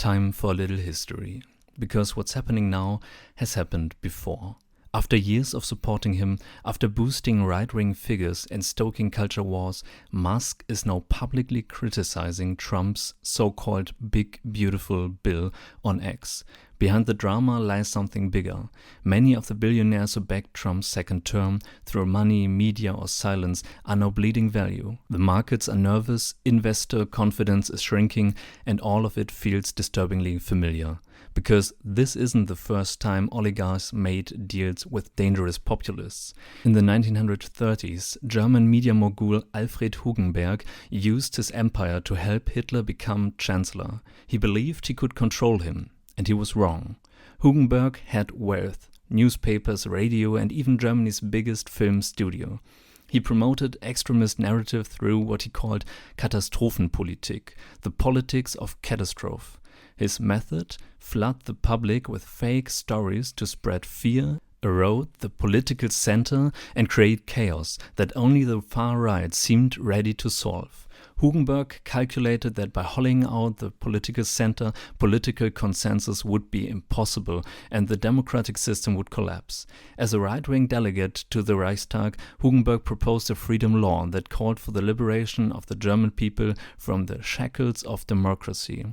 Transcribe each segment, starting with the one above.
Time for a little history, because what's happening now has happened before. After years of supporting him, after boosting right-wing figures and stoking culture wars, Musk is now publicly criticizing Trump's so-called Big Beautiful Bill on X. Behind the drama lies something bigger. Many of the billionaires who backed Trump's second term through money, media or silence are now bleeding value. The markets are nervous, investor confidence is shrinking, and all of it feels disturbingly familiar. Because this isn't the first time oligarchs made deals with dangerous populists. In the 1930s, German media mogul Alfred Hugenberg used his empire to help Hitler become chancellor. He believed he could control him, and he was wrong. Hugenberg had wealth, newspapers, radio, and even Germany's biggest film studio. He promoted extremist narrative through what he called Katastrophenpolitik, the politics of catastrophe. His method: flood the public with fake stories to spread fear, erode the political center, and create chaos that only the far right seemed ready to solve. Hugenberg calculated that by hollowing out the political center, political consensus would be impossible and the democratic system would collapse. As a right-wing delegate to the Reichstag, Hugenberg proposed a freedom law that called for the liberation of the German people from the shackles of democracy.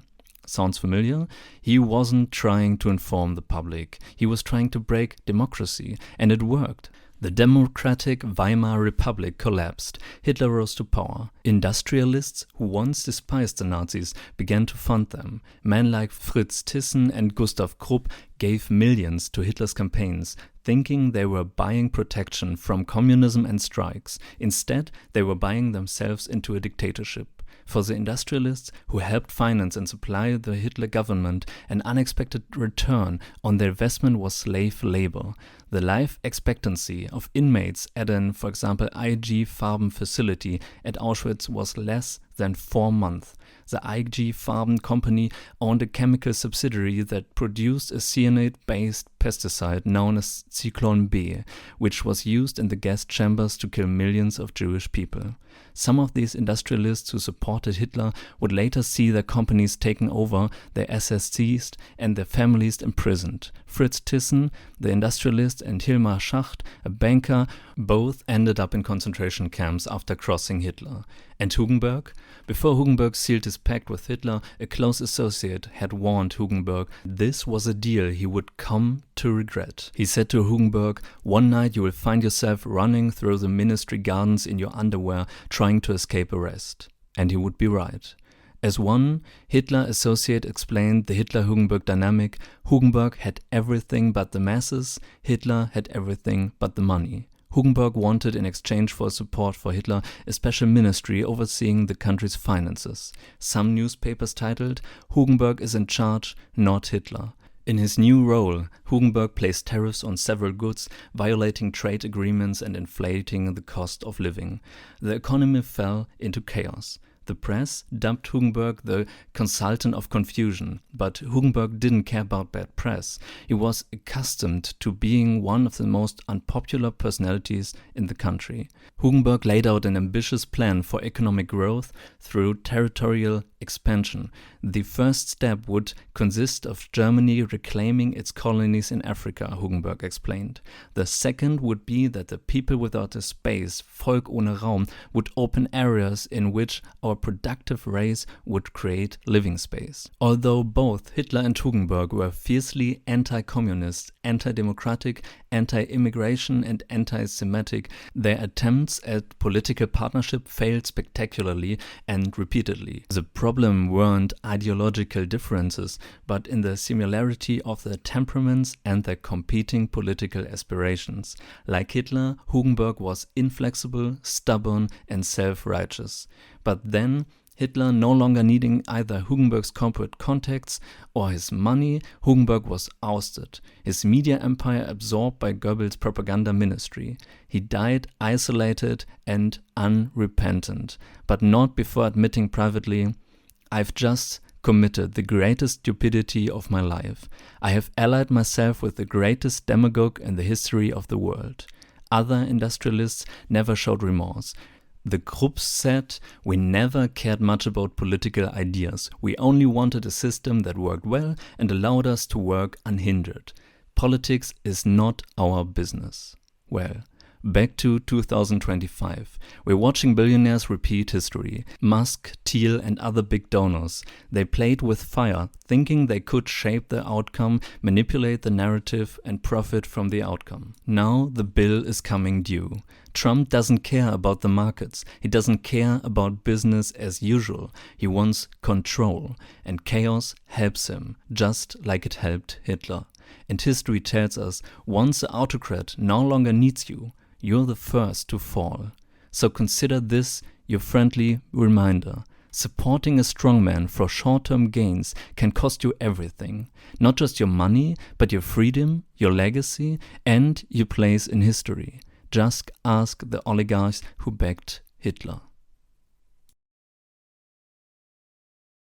Sounds familiar? He wasn't trying to inform the public. He was trying to break democracy, and it worked. The democratic Weimar Republic collapsed. Hitler rose to power. Industrialists who once despised the Nazis began to fund them. Men like Fritz Thyssen and Gustav Krupp gave millions to Hitler's campaigns, thinking they were buying protection from communism and strikes. Instead, they were buying themselves into a dictatorship. For the industrialists who helped finance and supply the Hitler government, an unexpected return on their investment was slave labor. The life expectancy of inmates at an, for example, IG Farben facility at Auschwitz was less than 4 months. The IG Farben company owned a chemical subsidiary that produced a cyanide-based pesticide known as Zyklon B, which was used in the gas chambers to kill millions of Jewish people. Some of these industrialists who supported Hitler would later see their companies taken over, their assets seized, and their families imprisoned. Fritz Thyssen, the industrialist, and Hilmar Schacht, a banker, both ended up in concentration camps after crossing Hitler. And Hugenberg? Before Hugenberg sealed his pact with Hitler, a close associate had warned Hugenberg this was a deal he would come to regret. He said to Hugenberg, "One night you will find yourself running through the ministry gardens in your underwear, trying to escape arrest." And he would be right. As one Hitler associate explained the Hitler-Hugenberg dynamic, Hugenberg had everything but the masses, Hitler had everything but the money. Hugenberg wanted, in exchange for support for Hitler, a special ministry overseeing the country's finances. Some newspapers titled, "Hugenberg is in charge, not Hitler." In his new role, Hugenberg placed tariffs on several goods, violating trade agreements and inflating the cost of living. The economy fell into chaos. The press dubbed Hugenberg the consultant of confusion, but Hugenberg didn't care about bad press. He was accustomed to being one of the most unpopular personalities in the country. Hugenberg laid out an ambitious plan for economic growth through territorial expansion. The first step would consist of Germany reclaiming its colonies in Africa, Hugenberg explained. The second would be that the people without a space, Volk ohne Raum, would open areas in which our productive race would create living space. Although both Hitler and Hugenberg were fiercely anti-communist, anti-democratic, anti-immigration and anti-Semitic, their attempts at political partnership failed spectacularly and repeatedly. The problem weren't ideological differences, but in the similarity of their temperaments and their competing political aspirations. Like Hitler, Hugenberg was inflexible, stubborn, and self-righteous. But then, Hitler no longer needing either Hugenberg's corporate contacts or his money, Hugenberg was ousted, his media empire absorbed by Goebbels' propaganda ministry. He died isolated and unrepentant, but not before admitting privately, "I've just committed the greatest stupidity of my life. I have allied myself with the greatest demagogue in the history of the world." Other industrialists never showed remorse. The Krupps said, "We never cared much about political ideas. We only wanted a system that worked well and allowed us to work unhindered. Politics is not our business." Well, back to 2025. We're watching billionaires repeat history. Musk, Thiel and other big donors. They played with fire, thinking they could shape the outcome, manipulate the narrative and profit from the outcome. Now the bill is coming due. Trump doesn't care about the markets. He doesn't care about business as usual. He wants control. And chaos helps him, just like it helped Hitler. And history tells us, once the autocrat no longer needs you, you're the first to fall. So consider this your friendly reminder. Supporting a strongman for short-term gains can cost you everything. Not just your money, but your freedom, your legacy, and your place in history. Just ask the oligarchs who backed Hitler.